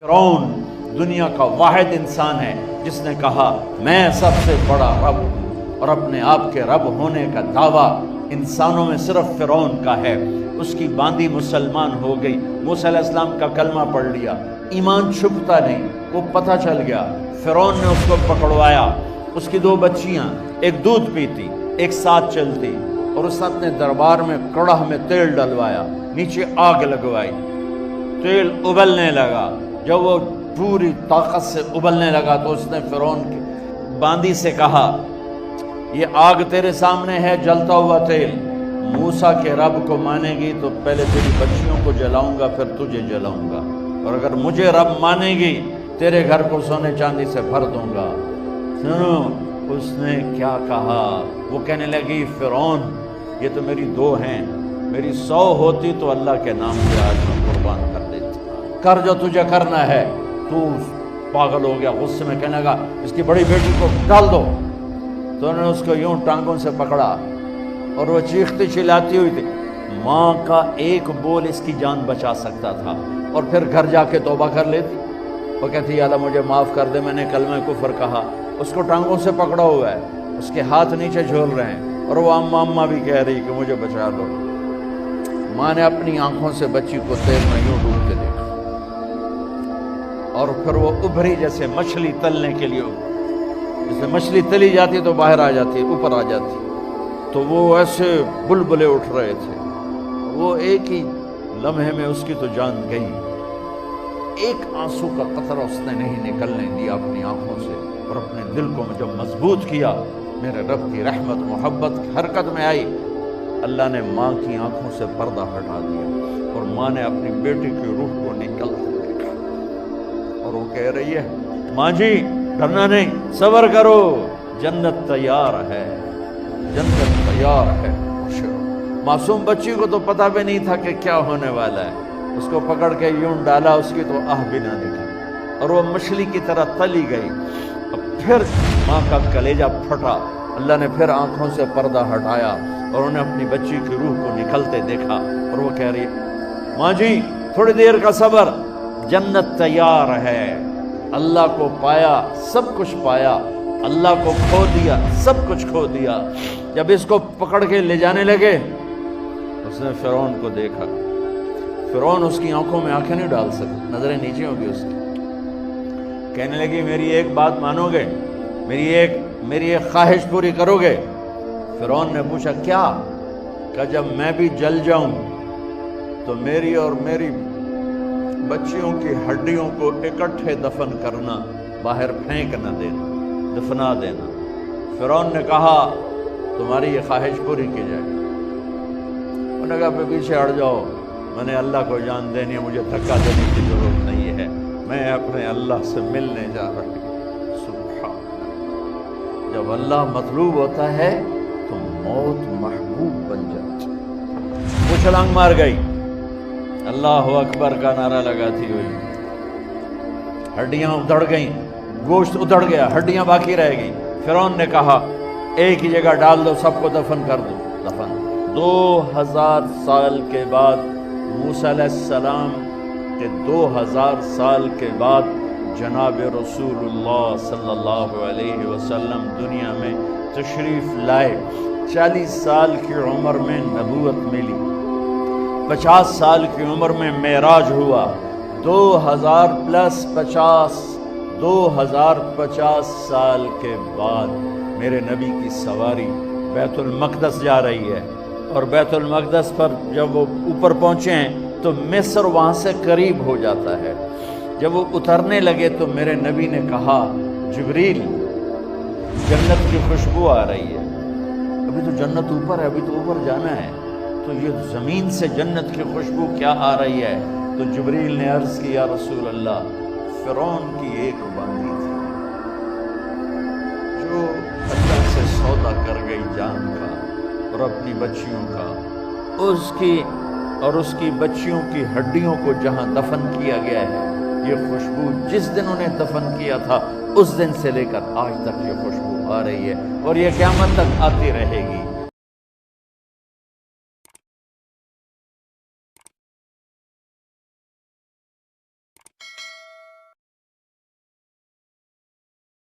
فرعون دنیا کا واحد انسان ہے جس نے کہا میں سب سے بڑا رب ہوں، اور اپنے آپ کے رب ہونے کا دعویٰ انسانوں میں صرف فرعون کا ہے۔ اس کی باندی مسلمان ہو گئی، موسیٰ علیہ السلام کا کلمہ پڑھ لیا، ایمان چھپتا نہیں، وہ پتہ چل گیا۔ فرعون نے اس کو پکڑوایا، اس کی 2 بچیاں، ایک دودھ پیتی ایک ساتھ چلتی، اور اس نے اپنے دربار میں کڑاہ میں تیل ڈلوایا، نیچے آگ لگوائی، تیل ابلنے لگا۔ جب وہ پوری طاقت سے ابلنے لگا تو اس نے فرعون کی باندی سے کہا یہ آگ تیرے سامنے ہے، جلتا ہوا تیل، موسیٰ کے رب کو مانے گی تو پہلے تیری بچیوں کو جلاؤں گا پھر تجھے جلاؤں گا، اور اگر مجھے رب مانے گی تیرے گھر کو سونے چاندی سے بھر دوں گا۔ سنو اس نے کیا کہا، وہ کہنے لگی فرعون یہ تو میری 2 ہیں، میری 100 ہوتی تو اللہ کے نام سے آج میں قربان کر دیتی، کر جو تجھے کرنا ہے۔ تو پاگل ہو گیا، غصے میں کہنے لگا اس کی بڑی بیٹی کو ڈال دو۔ تو انہوں نے اس کو یوں ٹانگوں سے پکڑا اور وہ چیختی چلاتی ہوئی تھی۔ ماں کا ایک بول اس کی جان بچا سکتا تھا، اور پھر گھر جا کے توبہ کر لیتی۔ وہ کہتی یا اللہ مجھے معاف کر دے، میں نے کلمہ کفر کہا۔ اس کو ٹانگوں سے پکڑا ہوا ہے، اس کے ہاتھ نیچے جھول رہے ہیں، اور وہ اماں اماں بھی کہہ رہی کہ مجھے بچا لو۔ ماں نے اپنی آنکھوں سے بچی کو تیل میں یوں ڈوب کے دیکھا، اور پھر وہ ابھری جیسے مچھلی تلنے کے لیے، جیسے مچھلی تلی جاتی تو باہر آ جاتی، اوپر آ جاتی، تو وہ ایسے بلبلے اٹھ رہے تھے۔ وہ ایک ہی لمحے میں اس کی تو جان گئی، ایک آنسو کا قطرہ اس نے نہیں نکلنے دیا اپنی آنکھوں سے، اور اپنے دل کو جب مضبوط کیا، میرے رب کی رحمت محبت حرکت میں آئی۔ اللہ نے ماں کی آنکھوں سے پردہ ہٹا دیا، اور ماں نے اپنی بیٹی کی روح کو نکلتے دیکھا، اور وہ کہہ رہی ہے ماں جی ڈرنا نہیں، صبر کرو، جنت تیار ہے، جنت تیار ہے۔ معصوم بچی کو تو پتہ بھی نہیں تھا کہ کیا ہونے والا ہے، اس کو پکڑ کے یوں ڈالا، اس کی تو آہ بھی نہ نکلی، اور وہ مچھلی کی طرح تلی گئی۔ اب پھر ماں کا کلیجہ پھٹا، اللہ نے پھر آنکھوں سے پردہ ہٹایا، اور انہیں اپنی بچی کی روح کو نکلتے دیکھا، اور وہ کہہ رہی ہے ماں جی تھوڑی دیر کا صبر، جنت تیار ہے۔ اللہ کو پایا سب کچھ پایا، اللہ کو کھو دیا سب کچھ کھو دیا۔ جب اس کو پکڑ کے لے جانے لگے، اس نے فرعون کو دیکھا۔ فرعون اس کی آنکھوں میں آنکھیں نہیں ڈال سکتا، نظریں نیچے ہو گئی اس کی۔ کہنے لگی میری ایک بات مانو گے، میری ایک خواہش پوری کرو گے؟ فرعون نے پوچھا کیا؟ کہ جب میں بھی جل جاؤں تو میری اور میری بچیوں کی ہڈیوں کو اکٹھے دفن کرنا، باہر پھینک نہ دینا، دفنا دینا۔ فرعون نے کہا تمہاری یہ خواہش پوری کی جائے۔ انہوں نے کہا پہ پیچھے ہٹ جاؤ، میں نے اللہ کو جان دینی ہے، مجھے دھکا دینے کی ضرورت نہیں ہے، میں اپنے اللہ سے ملنے جا رہی ہوں۔ سبحان اللہ، جب اللہ مطلوب ہوتا ہے تو موت محبوب بن جاتی۔ وہ چھلانگ مار گئی، اللہ اکبر کا نعرہ لگاتی ہوئی، ہڈیاں ادھڑ گئیں، گوشت ادھڑ گیا، ہڈیاں باقی رہ گئیں۔ فرعون نے کہا ایک ہی جگہ ڈال دو، سب کو دفن کر دو۔ دفن 2000 سال کے بعد، موسیٰ علیہ السلام کے 2000 سال کے بعد جناب رسول اللہ صلی اللہ علیہ وسلم دنیا میں تشریف لائے۔ 40 سال کی عمر میں نبوت ملی، 50 سال کی عمر میں معراج ہوا، 2050 سال کے بعد میرے نبی کی سواری بیت المقدس جا رہی ہے، اور بیت المقدس پر جب وہ اوپر پہنچے ہیں تو مصر وہاں سے قریب ہو جاتا ہے۔ جب وہ اترنے لگے تو میرے نبی نے کہا جبریل جنت کی خوشبو آ رہی ہے، ابھی تو جنت اوپر ہے، ابھی تو اوپر جانا ہے، تو یہ زمین سے جنت کی خوشبو کیا آ رہی ہے؟ تو جبریل نے عرض کی یا رسول اللہ فرعون کی ایک باندی تھی جو اللہ سے سودا کر گئی جان کا اور اپنی بچیوں کا، اس کی بچیوں کی ہڈیوں کو جہاں دفن کیا گیا ہے، یہ خوشبو جس دن انہیں دفن کیا تھا اس دن سے لے کر آج تک یہ خوشبو آ رہی ہے، اور یہ قیامت تک آتی رہے گی۔